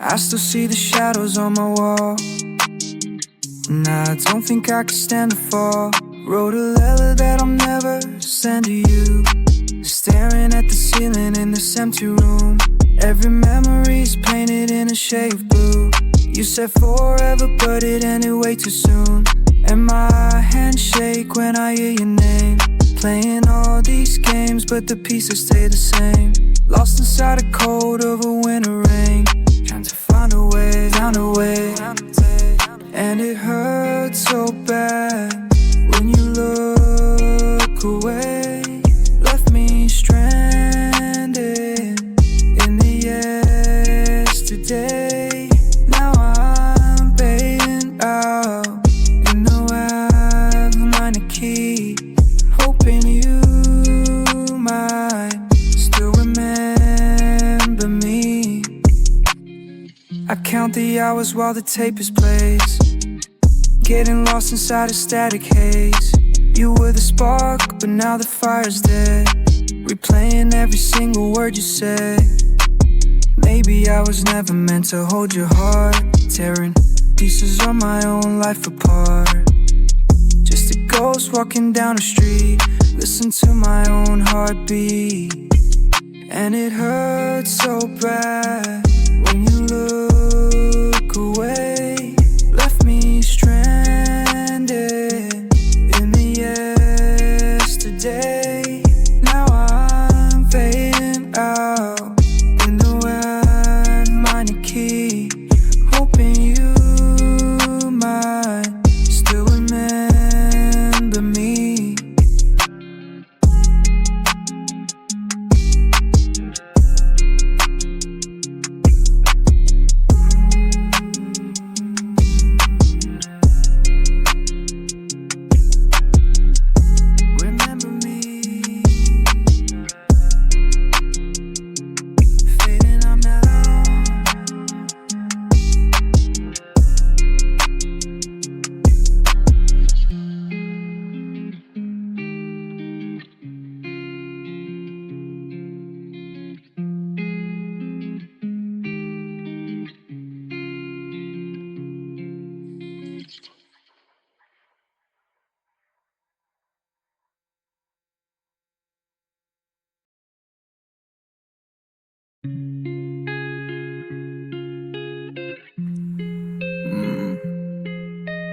I still see the shadows on my wall. Nah, I don't think I could stand the fall. Wrote a letter that I'll never send to you. Staring at the ceiling in this empty room. Every memory's painted in a shade of blue. You said forever, but it ended way too soon. And my hands shake when I hear your name. Playing all these games, but the pieces stay the same. Lost inside the cold of a winter rain. Trying to find a way, and it hurts so bad when you look away. Left me stranded in the yesterday. Now I'm fading out in the F minor key, hoping you might still remember me. I count the hours while the tape is played, getting lost inside a static haze. You were the spark, but now the fire's dead. Replaying every single word you said. Maybe I was never meant to hold your heart, tearing pieces of my own life apart. Just a ghost walking down the street, listen to my own heartbeat. And it hurts so bad when you look away. Left me stranded in the yesterday. Now I'm fading out in the F minor key, hoping you might still remember me.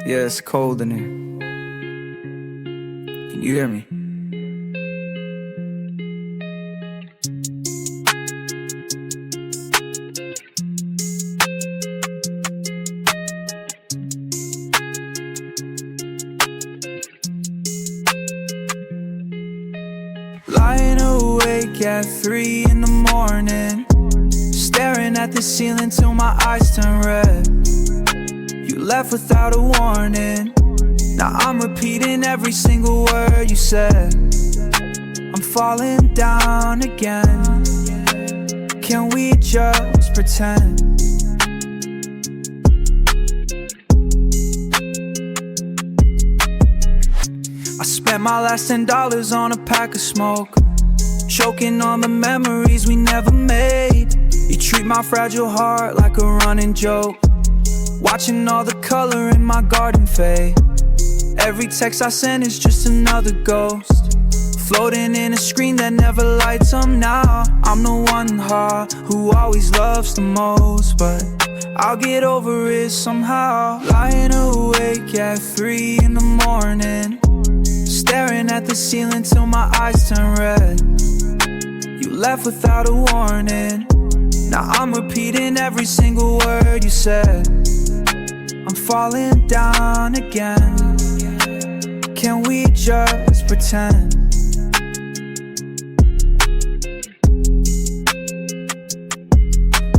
Yeah, it's cold in here. Can you hear me? Lying awake at 3 in the morning, staring at the ceiling till my eyes turn red. You left without a warning. Now I'm repeating every single word you said. I'm falling down again. Can we just pretend? I spent my last $10 on a pack of smoke, choking on the memories we never made. You treat my fragile heart like a running joke, watching all the color in my garden fade. Every text I send is just another ghost, floating in a screen that never lights up now. I'm the one heart who always loves the most, but I'll get over it somehow. Lying awake at 3 in the morning, staring at the ceiling till my eyes turn red. You left without a warning. Now I'm repeating every single word you said. I'm falling down again. Can we just pretend?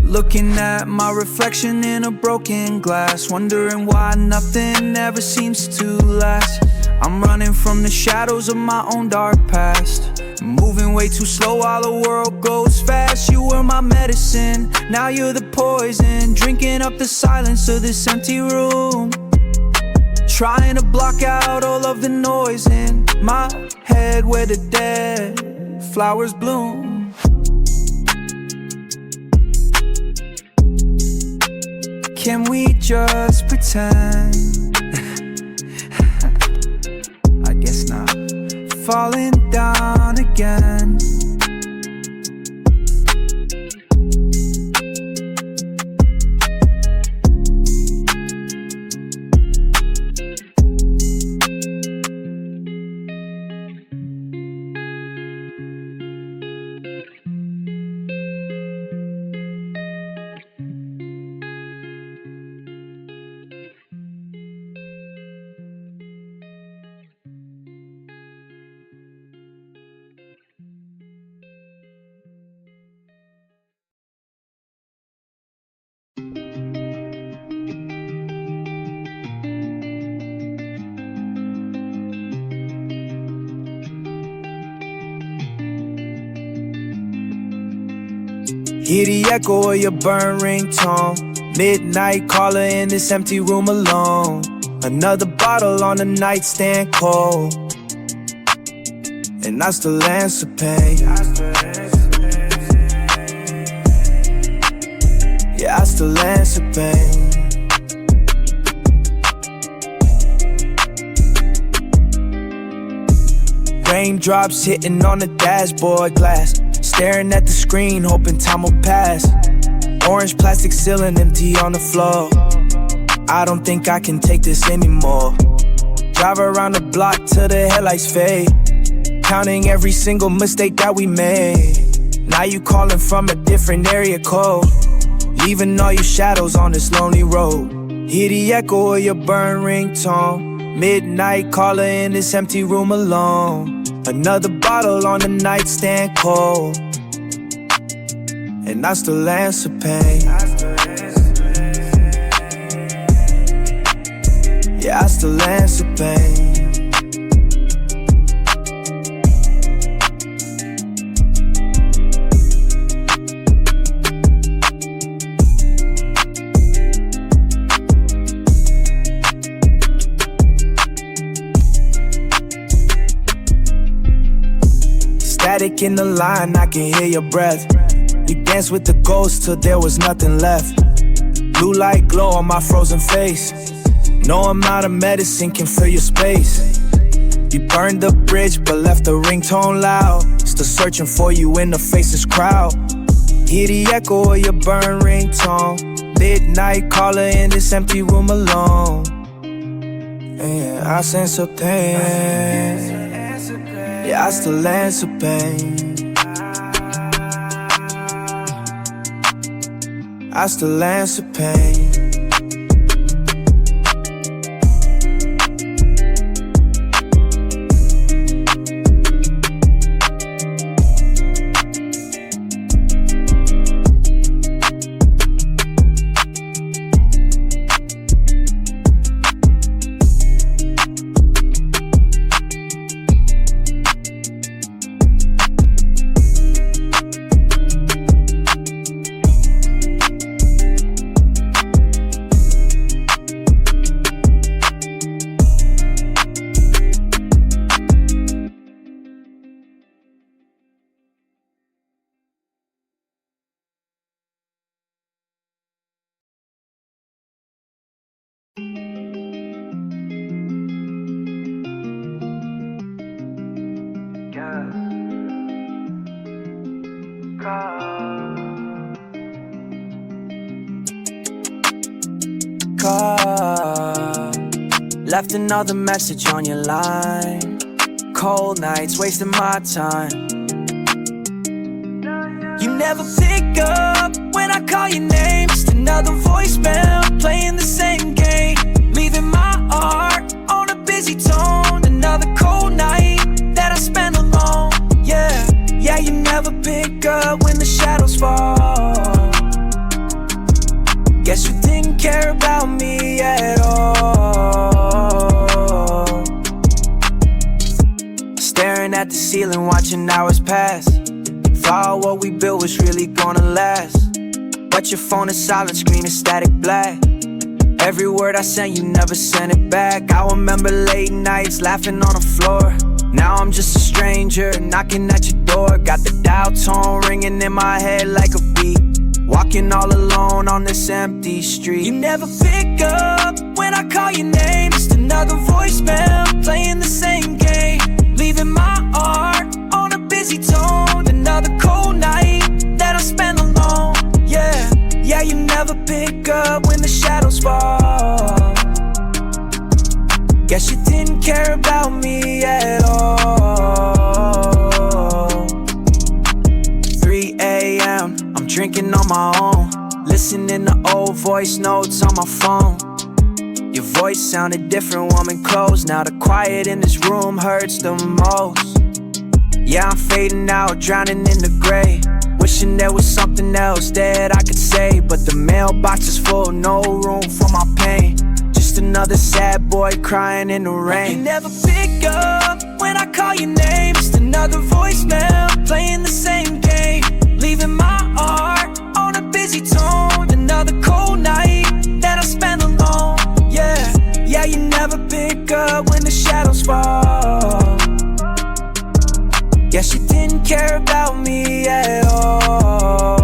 Looking at my reflection in a broken glass, wondering why nothing ever seems to last. I'm running from the shadows of my own dark past, moving way too slow while the world goes fast. You were my medicine, now you're the poison, drinking up the silence of this empty room, trying to block out all of the noise in my head where the dead flowers bloom. can we just pretend? I guess not. Falling down again. Hear the echo of your burn ringtone. Midnight caller in this empty room alone. Another bottle on the nightstand cold, and I still answer pain. Yeah, I still answer pain. Raindrops hitting on the dashboard glass. Staring at the screen, hoping time will pass. Orange plastic ceiling empty on the floor. I don't think I can take this anymore. Drive around the block till the headlights fade, counting every single mistake that we made. Now you calling from a different area code, leaving all your shadows on this lonely road. Hear the echo of your burn ringtone. Midnight caller in this empty room alone. Another bottle on the nightstand cold, and I still answer pain. Yeah, I still answer pain. Static in the line, I can hear your breath. We danced with the ghosts till there was nothing left. Blue light glow on my frozen face. No amount of medicine can fill your space. You burned the bridge but left the ringtone loud. Still searching for you in the faceless crowd. Hear the echo of your burn ringtone. Midnight caller in this empty room alone. And I sense a pain. Yeah, I still answer pain. I still answer pain. Left another message on your line. Cold nights wasting my time. You never pick up when I call your name. Just another voicemail playing the same game. Leaving my heart on a busy tone. Another cold night that I spent alone. Yeah, yeah, you never pick up when the shadows fall. Guess you didn't care about me at all. Staring at the ceiling, watching hours pass. Thought what we built was really gonna last, but your phone is silent, screen is static black. Every word I sent, you never sent it back. I remember late nights laughing on the floor. Now I'm just a stranger knocking at your door. Got the dial tone ringing in my head like a beat. walking all alone on this empty street. You never pick up when I call your name. Just another voicemail, playing the same game, leaving my heart on a busy tone. Another cold night that I spend alone. Yeah, yeah, you never pick up when the shadows fall. Guess you didn't care about me at all. 3 a.m., I'm drinking on my own, listening to old voice notes on my phone. Your voice sounded different, warm and close. Now the quiet in this room hurts the most. Yeah, I'm fading out, drowning in the gray, wishing there was something else that I could say. But the mailbox is full, no room for my pain. Just another sad boy crying in the rain. You never pick up when I call your name. Just another voicemail, playing the same game, leaving my heart on a busy tone. Another cold night that I spend alone. Yeah, yeah, you never pick up when the shadows fall. Guess you didn't care about me at all.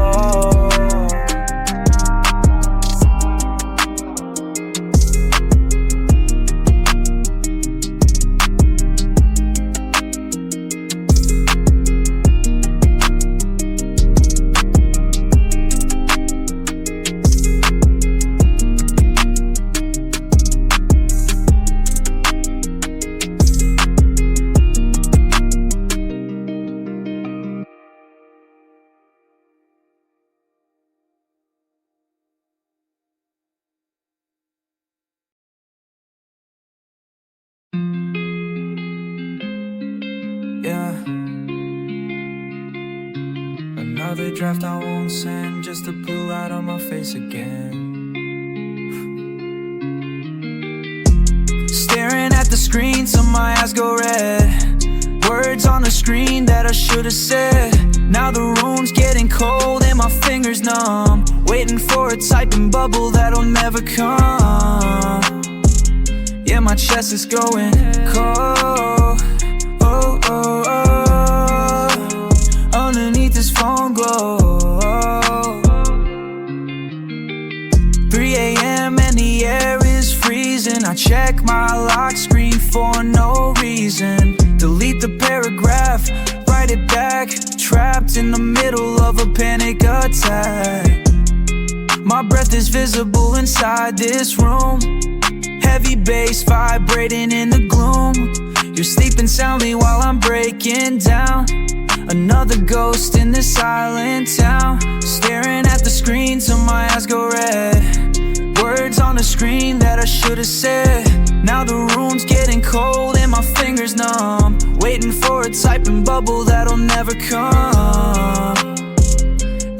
Yeah, another draft I won't send, just to pull out on my face again. Staring at the screen till my eyes go red. Words on the screen that I should have said. Now the room's getting cold and my fingers numb, waiting for a typing bubble that'll never come. Yeah, my chest is going cold. Oh, oh, oh, underneath this phone glow. 3 a.m. and the air is freezing. I check my lock screen for no reason. Delete the paragraph, write it back. Trapped in the middle of a panic attack. My breath is visible inside this room. Heavy bass vibrating in the gloom. You're sleeping soundly while I'm breaking down. Another ghost in this silent town. Staring at the screen till my eyes go red. Words on the screen that I should have said. Now the room's getting cold and my fingers numb, waiting for a typing bubble that'll never come.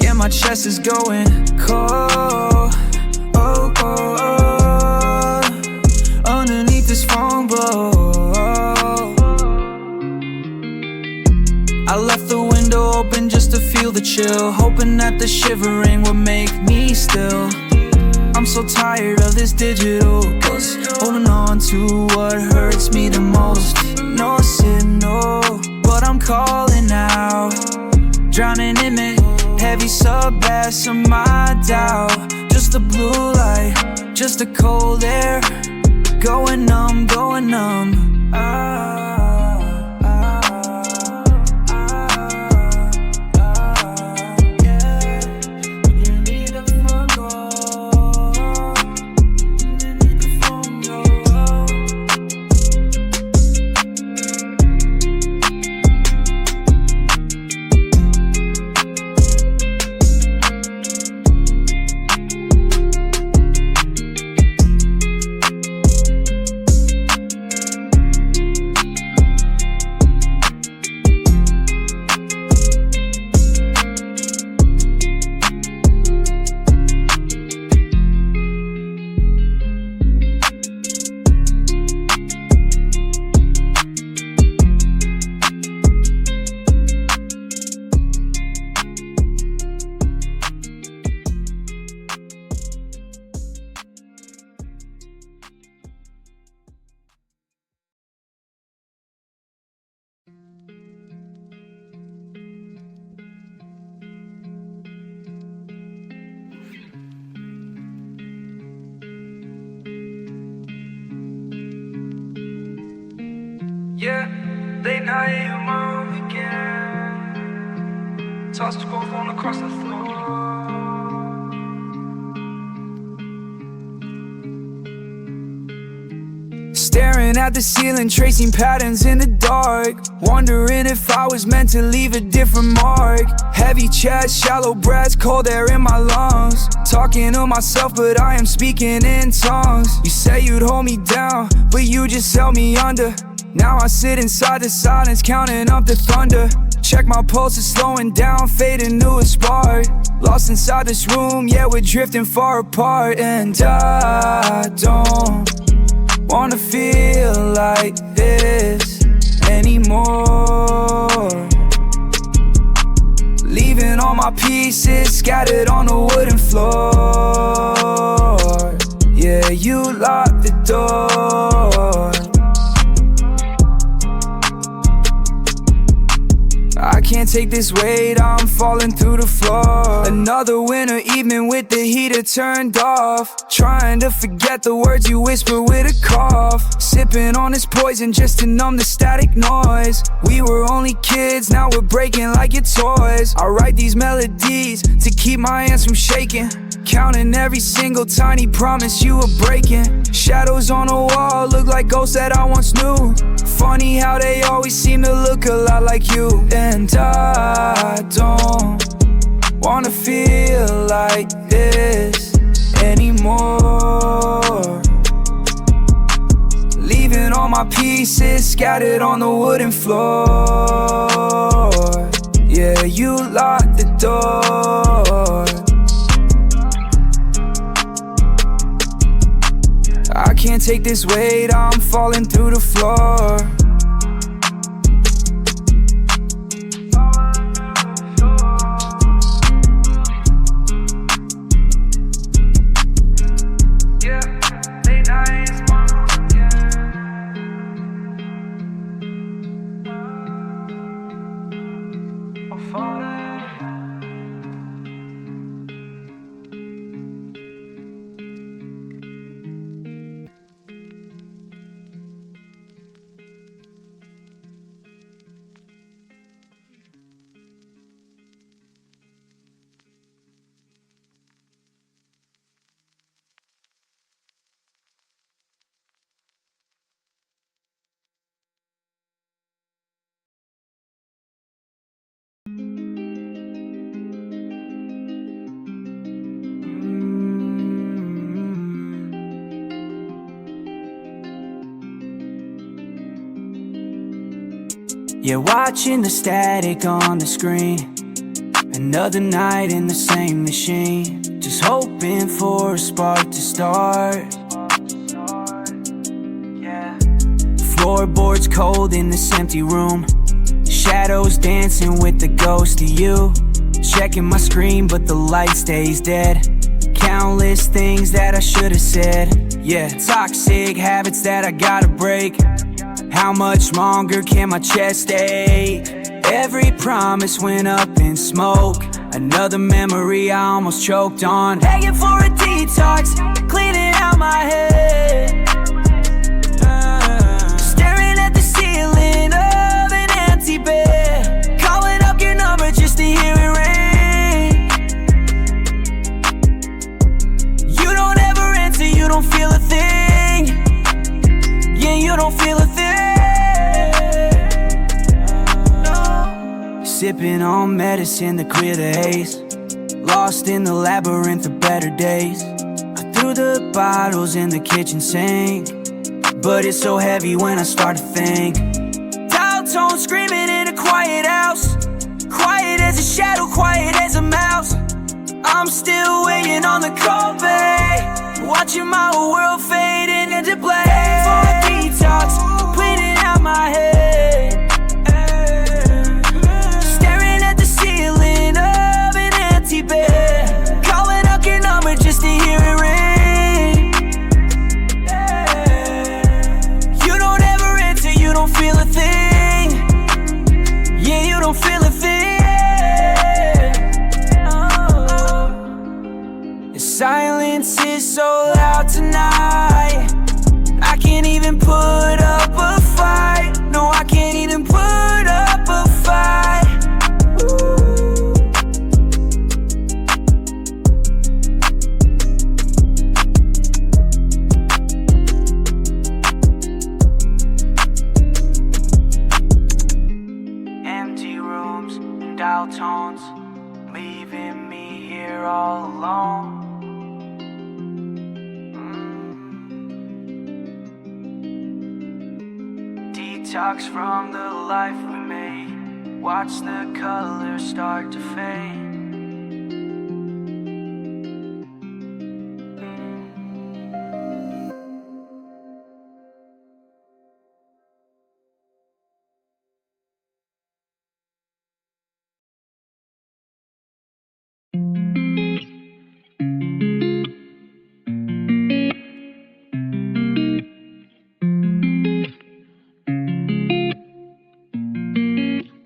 Yeah, my chest is going cold. Oh, oh, oh, underneath this phone glow. I left the window open just to feel the chill, hoping that the shivering would make me still. I'm so tired of this digital ghost, holding on to what hurts me the most. No, I said no, but I'm calling out, drowning in it, heavy sub bass of my doubt. Just the blue light, just the cold air, going numb, going numb. Late night, your mom again. Toss the phone across the floor. Staring at the ceiling, tracing patterns in the dark. Wondering if I was meant to leave a different mark. Heavy chest, shallow breaths, cold air in my lungs. Talking to myself, but I am speaking in tongues. You say you'd hold me down, but you just held me under. Now I sit inside the silence, counting up the thunder. Check my pulse is slowing down, fading to a spark. Lost inside this room, yeah, we're drifting far apart. And I don't wanna feel like this anymore. Leaving all my pieces scattered on the wooden floor. Yeah, you locked the door. I can't take this weight, I'm falling through the floor. Another winter evening with the heater turned off. Trying to forget the words you whisper with a cough. Sipping on this poison just to numb the static noise. We were only kids, now we're breaking like your toys. I write these melodies to keep my hands from shaking. Counting every single tiny promise you were breaking. Shadows on the wall look like ghosts that I once knew. Funny how they always seem to look a lot like you. And I don't wanna feel like this anymore. Leaving all my pieces scattered on the wooden floor. Yeah, you locked the door. I can't take this weight, I'm falling through the floor. Yeah, watching the static on the screen. Another night in the same machine. Just hoping for a spark to start. Floorboards cold in this empty room. Shadows dancing with the ghost of you. Checking my screen but the light stays dead. Countless things that I should have said. Yeah, toxic habits that I gotta break. How much longer can my chest ache? Every promise went up in smoke. Another memory I almost choked on. Begging for a detox, cleaning out my head. Staring at the ceiling of an empty bed. Calling up your number just to hear it ring. You don't ever answer, you don't feel a thing. Yeah, you don't feel a thing. Sipping on medicine to clear the haze. Lost in the labyrinth of better days. I threw the bottles in the kitchen sink, but it's so heavy when I start to think. Dial tone screaming in a quiet house. Quiet as a shadow, quiet as a mouse. I'm still waiting on the call bay. Watching my world fade into black. For a detox, cleaning out my head. Staring at the ceiling of an empty bed. Calling up your number just to hear it ring. You don't ever answer, you don't feel a thing. Yeah, you don't feel a thing. The silence is so loud tonight. I can't even put up a fight. No, I leaving me here all alone. Detox from the life we made. Watch the colors start to fade.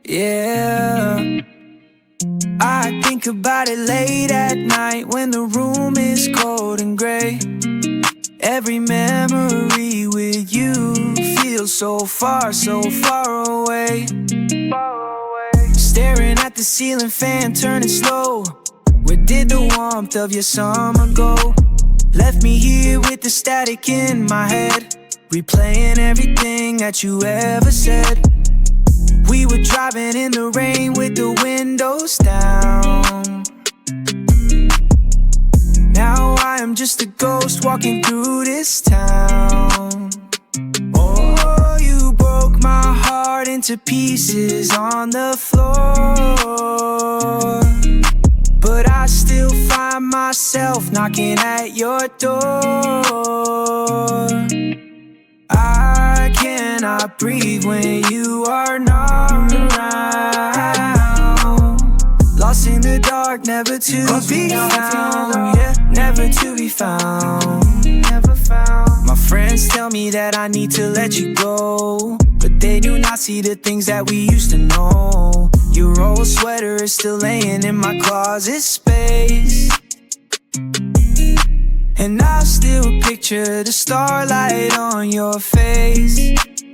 Yeah, I think about it late at night when the room is cold and gray. Every memory with you feels so far away. Staring at the ceiling fan turning slow. Where did the warmth of your summer go? Left me here with the static in my head, replaying everything that you ever said. We were driving in the rain with the windows down. Now I am just a ghost walking through this town. Oh, you broke my heart into pieces on the floor, but I still find myself knocking at your door. I cannot breathe when you are not around. Lost in the dark, never to be found. Yeah, never to be found. Never found. My friends tell me that I need to let you go, but they do not see the things that we used to know. Your old sweater is still laying in my closet space, and I still picture the starlight on your face.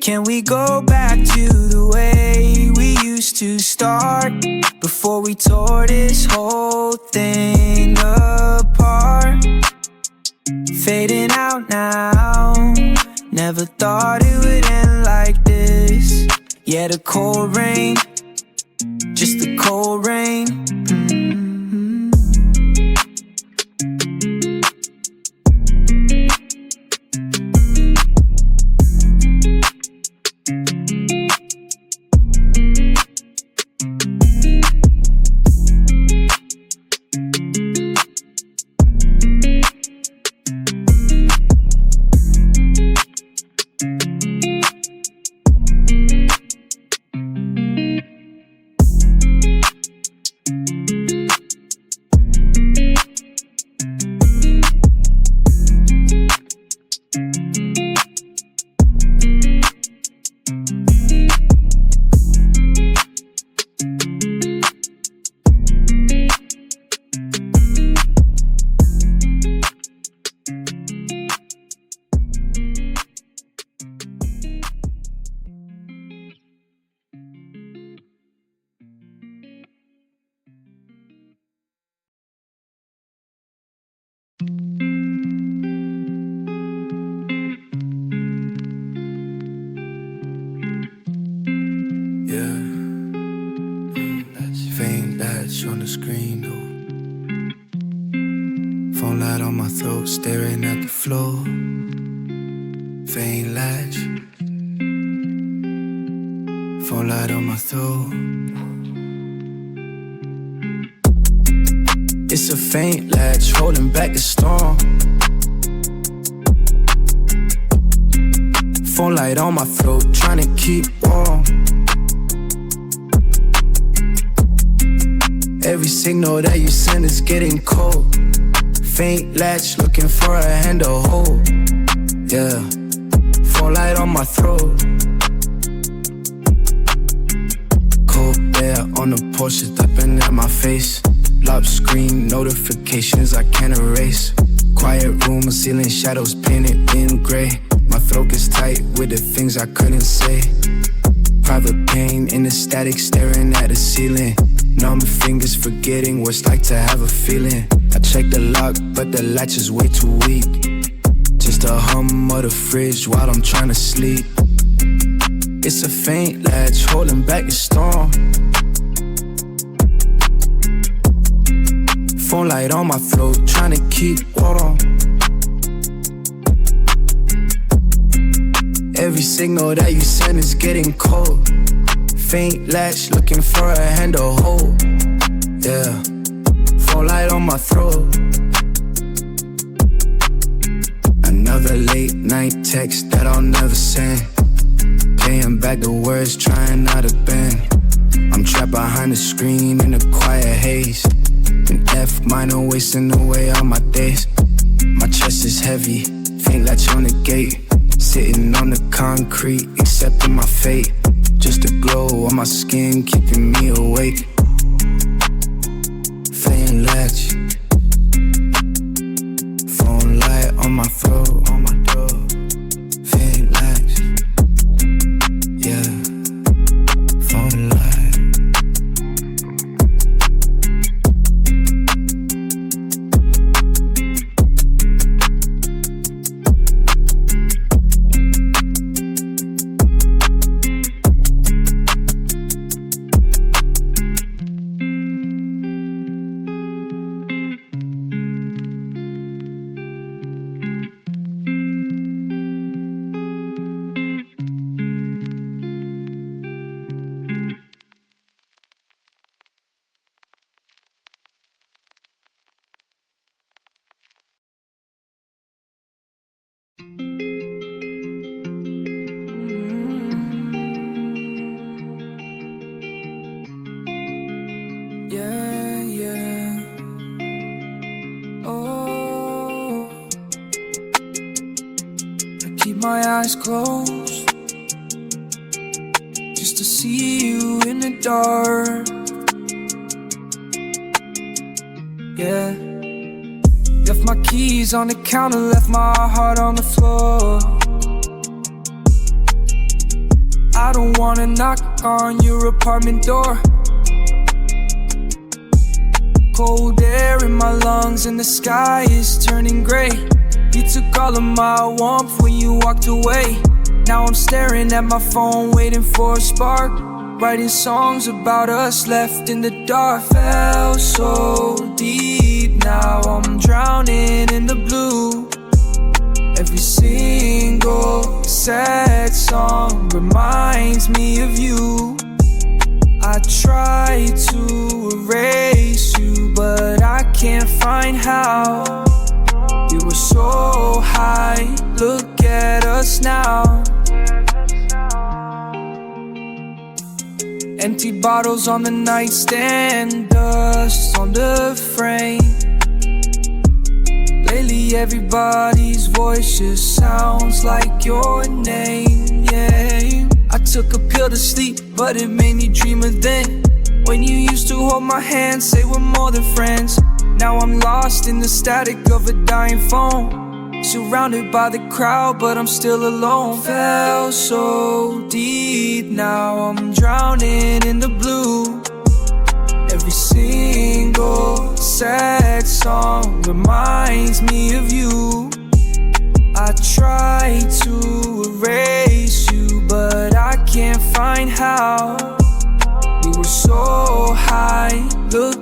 Can we go back to the way we used to start, before we tore this whole thing apart? Fading out now, never thought it would end like this. Yeah, the cold rain, just the cold rain. Latch on the screen, though. Phone light on my throat, staring at the floor. Faint latch. Phone light on my throat. It's a faint latch, holding back the storm. Phone light on my throat, trying to keep warm. Every signal that you send is getting cold. Faint latch, looking for a hand to hold. Yeah, phone light on my throat. Cold bear on the porch, stepping at my face. Lock screen, notifications I can't erase. Quiet room, ceiling shadows painted in gray. My throat gets tight with the things I couldn't say. Private pain in the static, staring at the ceiling. Numb fingers forgetting what it's like to have a feeling. I check the lock, but the latch is way too weak. Just a hum of the fridge while I'm trying to sleep. It's a faint latch, holding back the storm. Phone light on my throat, tryna keep water. Every signal that you send is getting cold. Faint latch, looking for a hand to hold. Yeah, phone light on my throat. Another late night text that I'll never send. Paying back the words, trying not to bend. I'm trapped behind the screen in a quiet haze. An F minor wasting away all my days. My chest is heavy, faint latch on the gate. Sitting on the concrete, accepting my fate. Just a glow on my skin, keeping me awake. Faint latch. Phone light on my throat, on my door. Faint latch. Yeah. Phone light. My eyes closed just to see you in the dark. Yeah, left my keys on the counter, left my heart on the floor. I don't wanna knock on your apartment door. Cold air in my lungs and the sky is turning gray. You took all of my warmth when you walked away. Now I'm staring at my phone, waiting for a spark. Writing songs about us left in the dark. Fell so deep, now I'm drowning in the blue. Every single sad song reminds me of you. I try to erase you, but I can't find how. We were so high, look at us now. Empty bottles on the nightstand, dust on the frame. Lately everybody's voice just sounds like your name, yeah. I took a pill to sleep, but it made me dream of then. When you used to hold my hand, say we're more than friends. Now I'm lost in the static of a dying phone. Surrounded by the crowd, but I'm still alone. Fell so deep, now I'm drowning in the blue. Every single sad song reminds me of you. I try to erase you, but I can't find how. We were so high, look